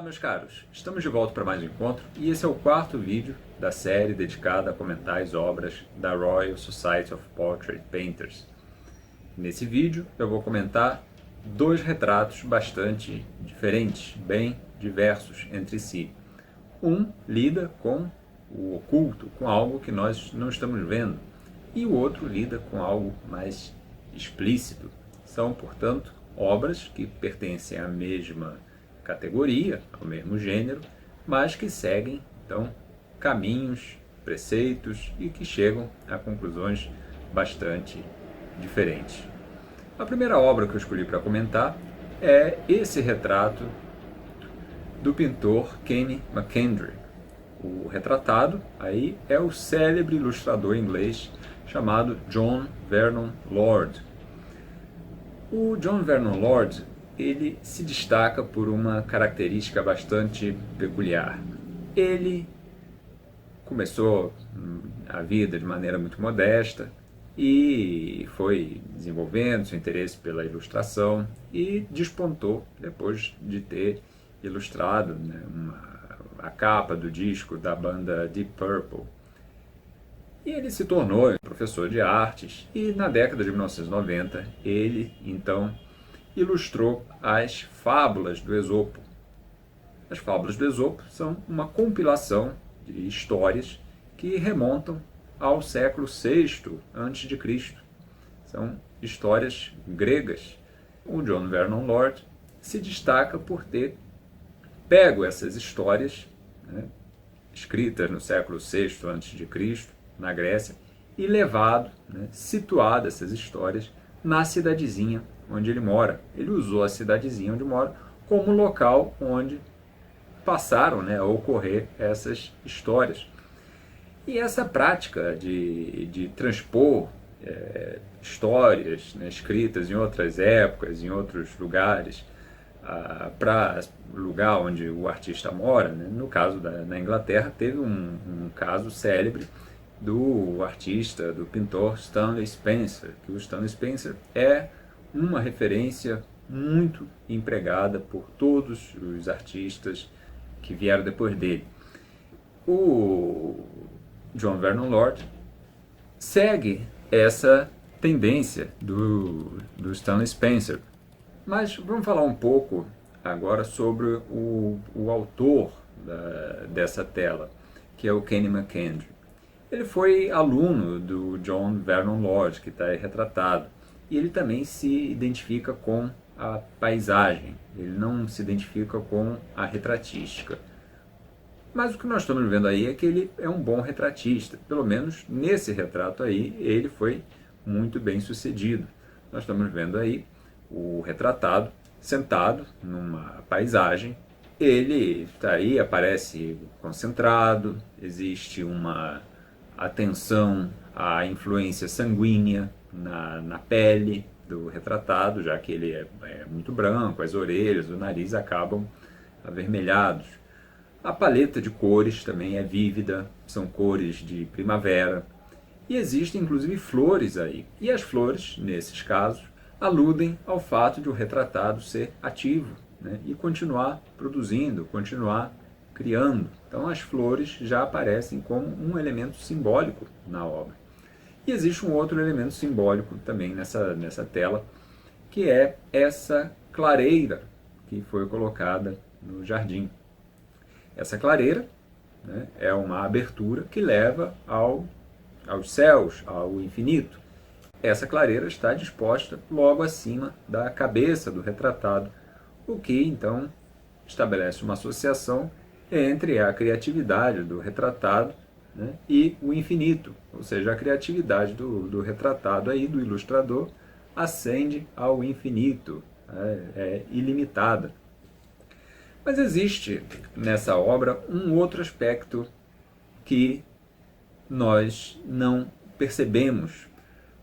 meus caros, estamos de volta para mais um encontro e esse é o quarto vídeo da série dedicada a comentar as obras da Royal Society of Portrait Painters. Nesse vídeo eu vou comentar dois retratos bastante diferentes, bem diversos entre si. Um lida com o oculto, com algo que nós não estamos vendo, e o outro lida com algo mais explícito. São, portanto, obras que pertencem à mesma categoria, ao mesmo gênero, mas que seguem, então, caminhos, preceitos e que chegam a conclusões bastante diferentes. A primeira obra que eu escolhi para comentar é esse retrato do pintor Kenny McKendrick. O retratado aí é o célebre ilustrador inglês chamado John Vernon Lord. O John Vernon Lord, ele se destaca por uma característica bastante peculiar. Ele começou a vida de maneira muito modesta e foi desenvolvendo seu interesse pela ilustração e despontou depois de ter ilustrado, né, a capa do disco da banda Deep Purple. E ele se tornou professor de artes e na década de 1990 ele então ilustrou as Fábulas do Esopo. As Fábulas do Esopo são uma compilação de histórias que remontam ao século VI a.C. São histórias gregas. O John Vernon Lord se destaca por ter pego essas histórias, né, escritas no século VI a.C., na Grécia, e levado, né, situado essas histórias na cidadezinha onde ele mora. Ele usou a cidadezinha onde mora como local onde passaram, né, a ocorrer essas histórias. E essa prática de transpor histórias, né, escritas em outras épocas, em outros lugares, para o lugar onde o artista mora, né? No caso na Inglaterra, teve um caso célebre do artista, do pintor Stanley Spencer, que o Stanley Spencer é uma referência muito empregada por todos os artistas que vieram depois dele. O John Vernon Lord segue essa tendência do Stanley Spencer. Mas vamos falar um pouco agora sobre o autor dessa tela, que é o Kenny McKendrick. Ele foi aluno do John Vernon Lord, que está aí retratado, e ele também se identifica com a paisagem, ele não se identifica com a retratística. Mas o que nós estamos vendo aí é que ele é um bom retratista, pelo menos nesse retrato aí ele foi muito bem sucedido. Nós estamos vendo aí o retratado sentado numa paisagem, ele está aí, aparece concentrado, existe uma atenção à influência sanguínea na pele do retratado, já que ele é muito branco, as orelhas, o nariz acabam avermelhados. A paleta de cores também é vívida, são cores de primavera, e existem inclusive flores aí. E as flores, nesses casos, aludem ao fato de o retratado ser ativo, né, e continuar produzindo, continuar criando. Então as flores já aparecem como um elemento simbólico na obra. E existe um outro elemento simbólico também nessa tela, que é essa clareira que foi colocada no jardim. Essa clareira, né, é uma abertura que leva aos céus, ao infinito. Essa clareira está disposta logo acima da cabeça do retratado, o que então estabelece uma associação entre a criatividade do retratado, né, e o infinito, ou seja, a criatividade do retratado aí, do ilustrador, ascende ao infinito, é ilimitada. Mas existe nessa obra um outro aspecto que nós não percebemos.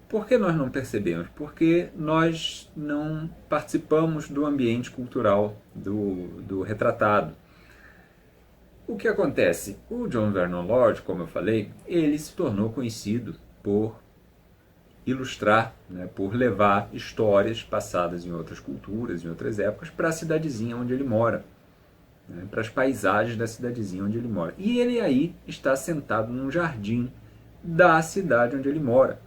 Por que nós não percebemos? Porque nós não participamos do ambiente cultural do retratado. O que acontece? O John Vernon Lord, como eu falei, ele se tornou conhecido por ilustrar, né, por levar histórias passadas em outras culturas, em outras épocas, para a cidadezinha onde ele mora. né, para as paisagens da cidadezinha onde ele mora. E ele aí está sentado num jardim da cidade onde ele mora.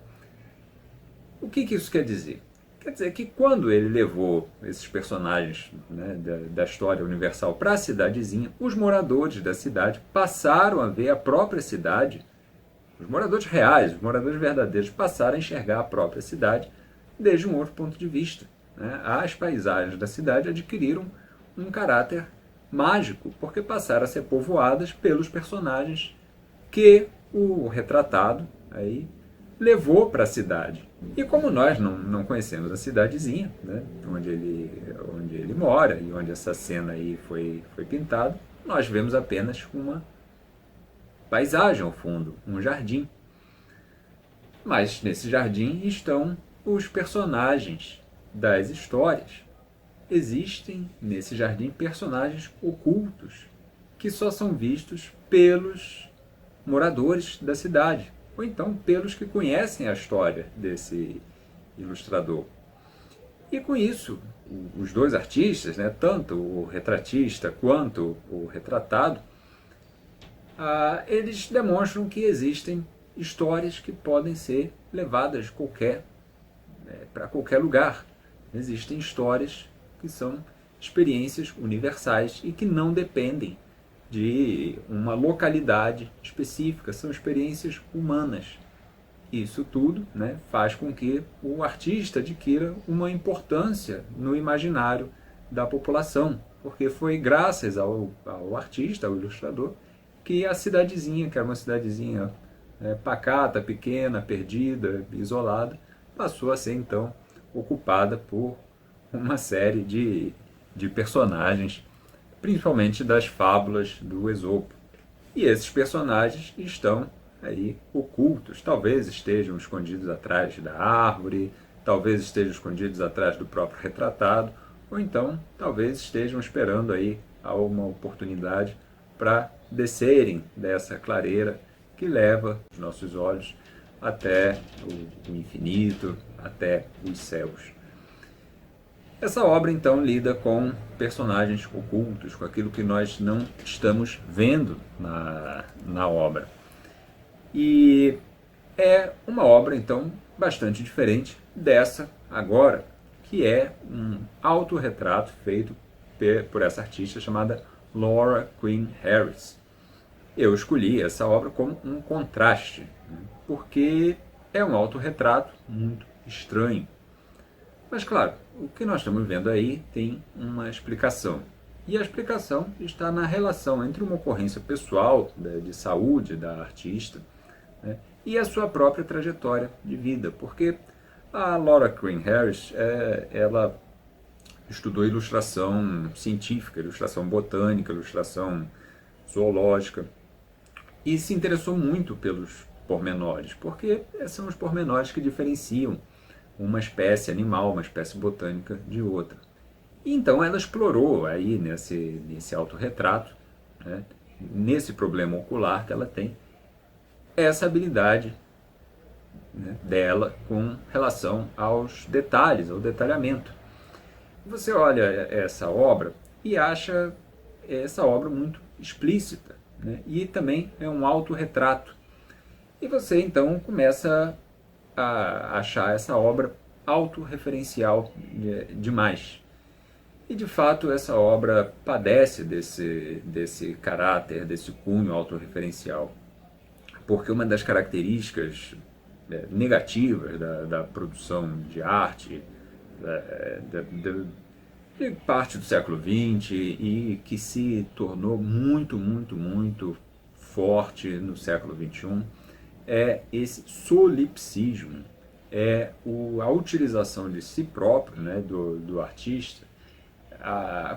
O que isso quer dizer? Quer dizer que quando ele levou esses personagens, né, da história universal para a cidadezinha, os moradores da cidade passaram a ver a própria cidade, os moradores reais, os moradores verdadeiros, passaram a enxergar a própria cidade desde um outro ponto de vista, né? As paisagens da cidade adquiriram um caráter mágico, porque passaram a ser povoadas pelos personagens que o retratado aí levou para a cidade. E como nós não conhecemos a cidadezinha, né, onde ele mora e onde essa cena aí foi pintada, nós vemos apenas uma paisagem ao fundo, um jardim. Mas nesse jardim estão os personagens das histórias. Existem nesse jardim personagens ocultos que só são vistos pelos moradores da cidade, ou então pelos que conhecem a história desse ilustrador. E com isso, os dois artistas, né, tanto o retratista quanto o retratado, eles demonstram que existem histórias que podem ser levadas para qualquer lugar. Existem histórias que são experiências universais e que não dependem de uma localidade específica, são experiências humanas. Isso tudo, né, faz com que o artista adquira uma importância no imaginário da população, porque foi graças ao artista, ao ilustrador, que a cidadezinha, que era uma cidadezinha pacata, pequena, perdida, isolada, passou a ser então ocupada por uma série de personagens, principalmente das fábulas do Esopo. E esses personagens estão aí ocultos, talvez estejam escondidos atrás da árvore, talvez estejam escondidos atrás do próprio retratado, ou então talvez estejam esperando aí uma oportunidade para descerem dessa clareira que leva os nossos olhos até o infinito, até os céus. Essa obra, então, lida com personagens ocultos, com aquilo que nós não estamos vendo na obra. E é uma obra, então, bastante diferente dessa agora, que é um autorretrato feito por essa artista chamada Laura Queen Harris. Eu escolhi essa obra como um contraste, né, porque é um autorretrato muito estranho. Mas, claro, o que nós estamos vendo aí tem uma explicação. E a explicação está na relação entre uma ocorrência pessoal de saúde da artista, né, e a sua própria trajetória de vida. Porque a Laura Queen Harris, ela estudou ilustração científica, ilustração botânica, ilustração zoológica, e se interessou muito pelos pormenores, porque são os pormenores que diferenciam uma espécie animal, uma espécie botânica de outra. E então ela explorou aí nesse autorretrato, né, nesse problema ocular que ela tem, essa habilidade, né, dela com relação aos detalhes, ao detalhamento. Você olha essa obra e acha essa obra muito explícita, né, e também é um autorretrato. E você então começa a achar essa obra autorreferencial demais. E de fato essa obra padece desse caráter, desse cunho autorreferencial, porque uma das características negativas da produção de arte de parte do século XX e que se tornou muito, muito, muito forte no século XXI é esse solipsismo, a utilização de si próprio, né, do artista,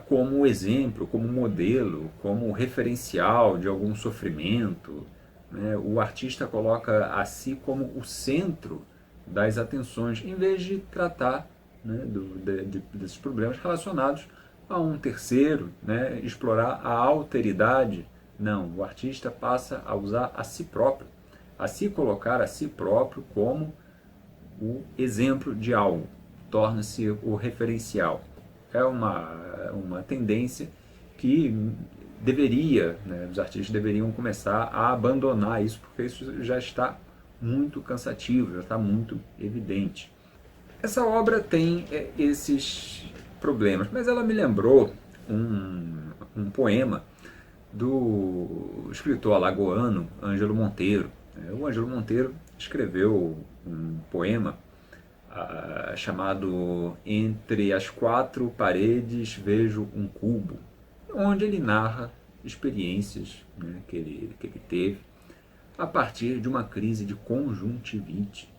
como exemplo, como modelo, como referencial de algum sofrimento. Né? O artista coloca a si como o centro das atenções, em vez de tratar, né, desses problemas relacionados a um terceiro, né, explorar a alteridade. Não, o artista passa a usar a si próprio, a se colocar a si próprio como o exemplo de algo, torna-se o referencial. É uma tendência que deveria, né, os artistas deveriam começar a abandonar isso, porque isso já está muito cansativo, já está muito evidente. Essa obra tem esses problemas, mas ela me lembrou um poema do escritor alagoano Ângelo Monteiro. O Ângelo Monteiro escreveu um poema chamado Entre as Quatro Paredes Vejo um Cubo, onde ele narra experiências, né, que ele teve a partir de uma crise de conjuntivite.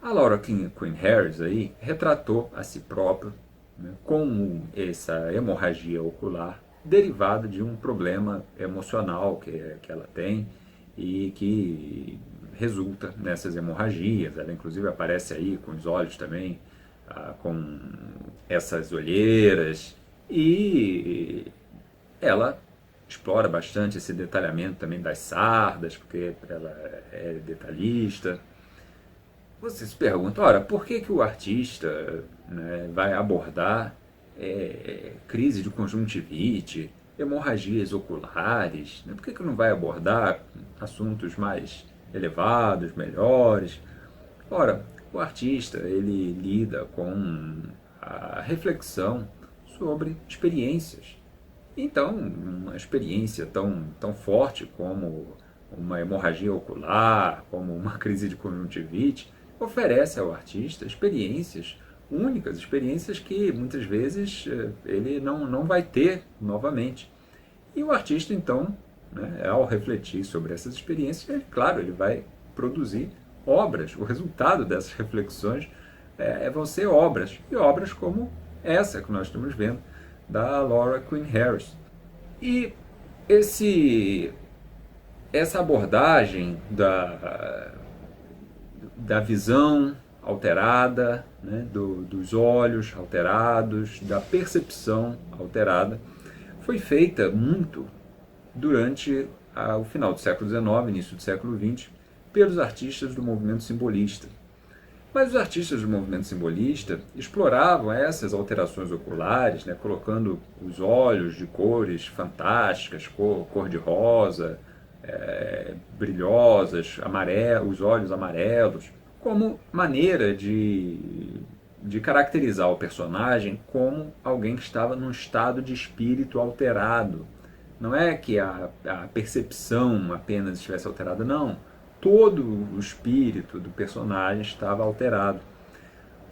A Laura Quinn Harris aí retratou a si própria, né, com essa hemorragia ocular derivada de um problema emocional que ela tem e que resulta nessas hemorragias. Ela inclusive aparece aí com os olhos também, com essas olheiras, e ela explora bastante esse detalhamento também das sardas, porque ela é detalhista. Você se pergunta, ora, por que o artista, né, vai abordar crise de conjuntivite, hemorragias oculares, né? Por que não vai abordar assuntos mais elevados, melhores? Ora, o artista ele lida com a reflexão sobre experiências. Então, uma experiência tão forte como uma hemorragia ocular, como uma crise de conjuntivite, oferece ao artista experiências únicas, experiências que muitas vezes ele não vai ter novamente. E o artista, então, né, ao refletir sobre essas experiências, claro, ele vai produzir obras. O resultado dessas reflexões vão ser obras, e obras como essa que nós estamos vendo, da Laura Quinn Harris. E essa abordagem da visão alterada, né, dos olhos alterados, da percepção alterada, foi feita muito durante o final do século XIX, início do século XX, pelos artistas do movimento simbolista. Mas os artistas do movimento simbolista exploravam essas alterações oculares, né, colocando os olhos de cores fantásticas, cor de rosa, brilhosas, os olhos amarelos, como maneira de caracterizar o personagem como alguém que estava num estado de espírito alterado. Não é que a percepção apenas estivesse alterada, não. Todo o espírito do personagem estava alterado.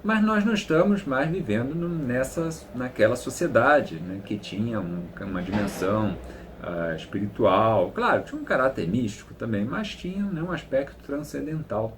Mas nós não estamos mais vivendo naquela sociedade, né, que tinha uma dimensão espiritual. Claro, tinha um caráter místico também, mas tinha, né, um aspecto transcendental.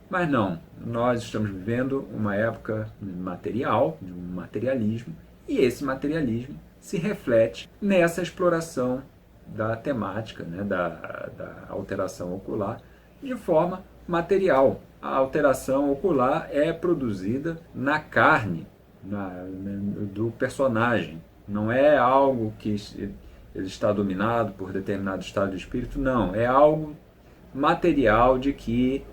Mas não, nós estamos vivendo uma época material, de um materialismo, e esse materialismo se reflete nessa exploração da temática, né, da alteração ocular, de forma material. A alteração ocular é produzida na carne do personagem. Não é algo que ele está dominado por determinado estado de espírito, não. É algo material de que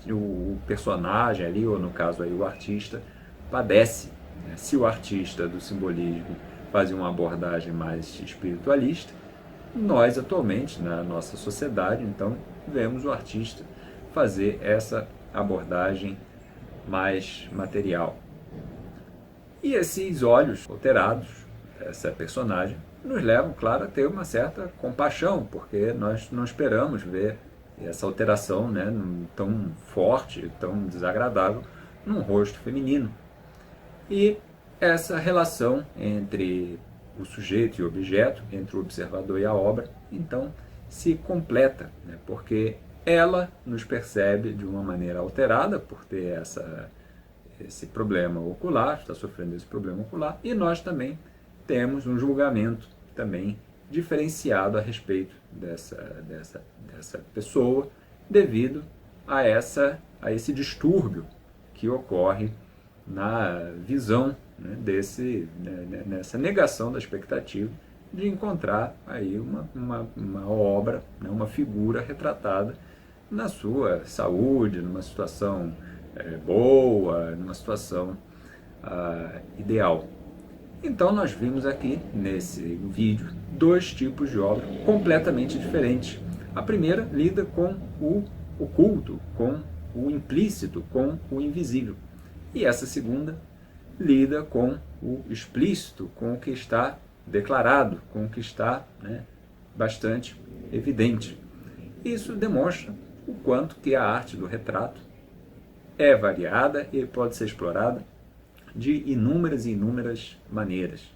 o personagem ali, ou no caso aí o artista, padece. Se o artista do simbolismo fazia uma abordagem mais espiritualista, nós atualmente, na nossa sociedade, então, vemos o artista fazer essa abordagem mais material. E esses olhos alterados, essa personagem, nos levam, claro, a ter uma certa compaixão, porque nós não esperamos ver essa alteração, né, tão forte, tão desagradável num rosto feminino. E essa relação entre o sujeito e o objeto, entre o observador e a obra, então se completa, né, porque ela nos percebe de uma maneira alterada por ter esse problema ocular, está sofrendo esse problema ocular, e nós também temos um julgamento também diferenciado a respeito dessa pessoa devido a esse distúrbio que ocorre na visão, né, nessa negação da expectativa de encontrar aí uma obra, né, uma figura retratada na sua saúde, numa situação boa, numa situação ideal. Então nós vimos aqui nesse vídeo dois tipos de obra completamente diferentes. A primeira lida com o oculto, com o implícito, com o invisível. E essa segunda lida com o explícito, com o que está declarado, com o que está, bastante evidente. Isso demonstra o quanto que a arte do retrato é variada e pode ser explorada de inúmeras e inúmeras maneiras.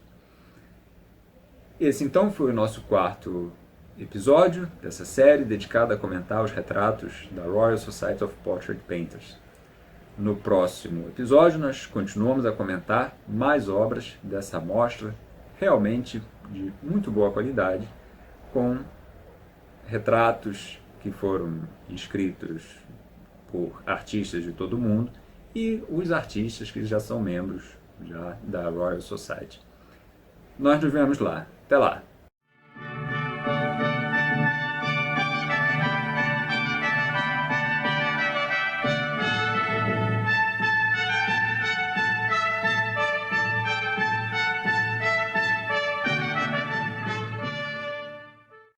Esse então foi o nosso quarto episódio dessa série dedicada a comentar os retratos da Royal Society of Portrait Painters. No próximo episódio nós continuamos a comentar mais obras dessa amostra, realmente de muito boa qualidade, com retratos que foram escritos por artistas de todo o mundo e os artistas que já são membros já da Royal Society. Nós nos vemos lá. Até lá!